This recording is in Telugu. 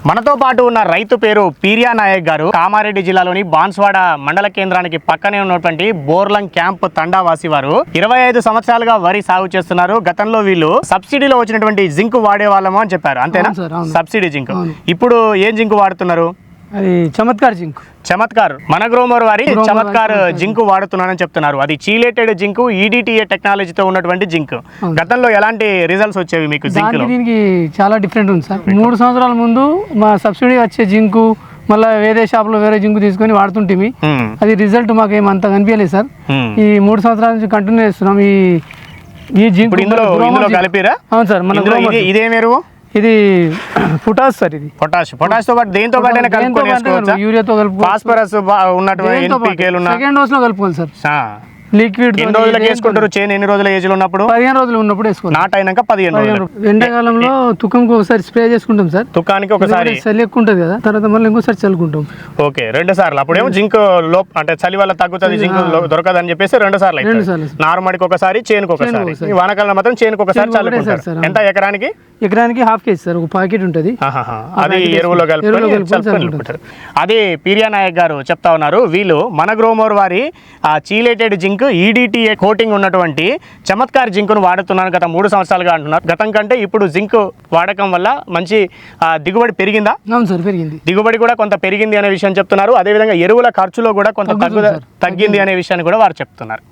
మనతో పాటు ఉన్న రైతు పేరు పీరియా నాయక్ గారు. కామారెడ్డి జిల్లాలోని బాన్స్వాడ మండల కేంద్రానికి పక్కనే ఉన్నటువంటి బోర్లంగ్ క్యాంప్ తండావాసి వారు 25 సంవత్సరాలుగా వరి సాగు చేస్తున్నారు. గతంలో వీళ్ళు సబ్సిడీలో వచ్చినటువంటి జింక్ వాడే వాళ్ళము అని చెప్పారు. అంతేనా? Subsidy zinc. ఇప్పుడు ఏం జింక్ వాడుతున్నారు? అది చమత్కార్ జింక్. చమత్కార్ మనగ్రోమర్ వారి చమత్కార్ జింక్ వాడుతున్నానని చెప్తున్నారు. అది చీలేటెడ్ జింక్, ఈడిటిఏ టెక్నాలజీతో ఉన్నటువంటి జింక్. గతంలో ఎలాంటి రిజల్ట్స్ వచ్చేవి మీకు జింక్ లో? దీనికి చాలా డిఫరెంట్ ఉంది సార్. 3 సంవత్సరాల ముందు మా సబ్సిడీ వచ్చే జింకు మళ్ళీ వేరే షాప్లో వేరే జింకు తీసుకొని వాడుతుంటే అది రిజల్ట్ మాకు ఏమంత కనిపించలేదు సార్. ఈ 3 సంవత్సరాల నుంచి కంటిన్యూ చేస్తున్నాం ఈ జింక్. ఇందులో కలిపిరా? అవును సార్. మన ఇదేమెరువు? ఇది పొటాష్ సార్. ఇది పొటాష్ తో పాటు దేంతో పాటు యూరియాతో కలుపు, ఫాస్ఫరస్ ఉన్నటువంటి సెకండ్ డోస్ లో కలుపుకోవాలి సార్. లిక్విడ్ ఎన్ని రోజులకు వేసుకుంటారు? చేను ఎన్ని రోజుల ఏజ్ లో ఉన్నప్పుడు? 15 రోజులు ఉన్నప్పుడు వేసుకోవాలి. నాట్ అయినాక 15 రోజులు. ఎండాకాలంలో తుకంకి ఒకసారి స్ప్రే చేసుకుంటాం సార్. తుకానికి ఒకసారి చలి ఎక్కువ ఉంటుంది కదా, తర్వాత మళ్ళీ ఇంకోసారి చల్లుకుంటాం. ఓకే, 2 సార్లు. అప్పుడేమో జింక్ అంటే చలి వల్ల తగ్గుతుంది, జింక్ దొరకదు అని చెప్పేసి 2 సార్లు. నార్మల్కి ఒకసారి, చేనుకు ఒకసారి. వానకాలం మాత్రం చేనుకు ఒకసారి చల్లుకుంటారు. ఎంత ఎకరానికి? ఎకరానికి ½ కేజీ సార్. ఒక ప్యాకెట్ ఉంటుంది, అది ఎరువులో కలుపుకుంటారు. అదే పీరియా నాయక్ గారు చెప్తా ఉన్నారు. వీళ్ళు మనగ్రోమర్ వారి చీలేటెడ్ జింక్, ఈడిటిఏ కోటింగ్ ఉన్నటువంటి చమత్కార్ జింక్ను వాడుతున్నాను గత 3 సంవత్సరాలుగా అంటున్నారు. గతం కంటే ఇప్పుడు జింక్ వాడకం వల్ల మంచి దిగుబడి పెరిగిందా? అవును సార్, పెరిగింది. దిగుబడి కూడా కొంత పెరిగింది అనే విషయం చెప్తున్నారు. అదేవిధంగా ఎరువుల ఖర్చులో కూడా కొంత తగ్గింది అనే విషయాన్ని కూడా వారు చెప్తున్నారు.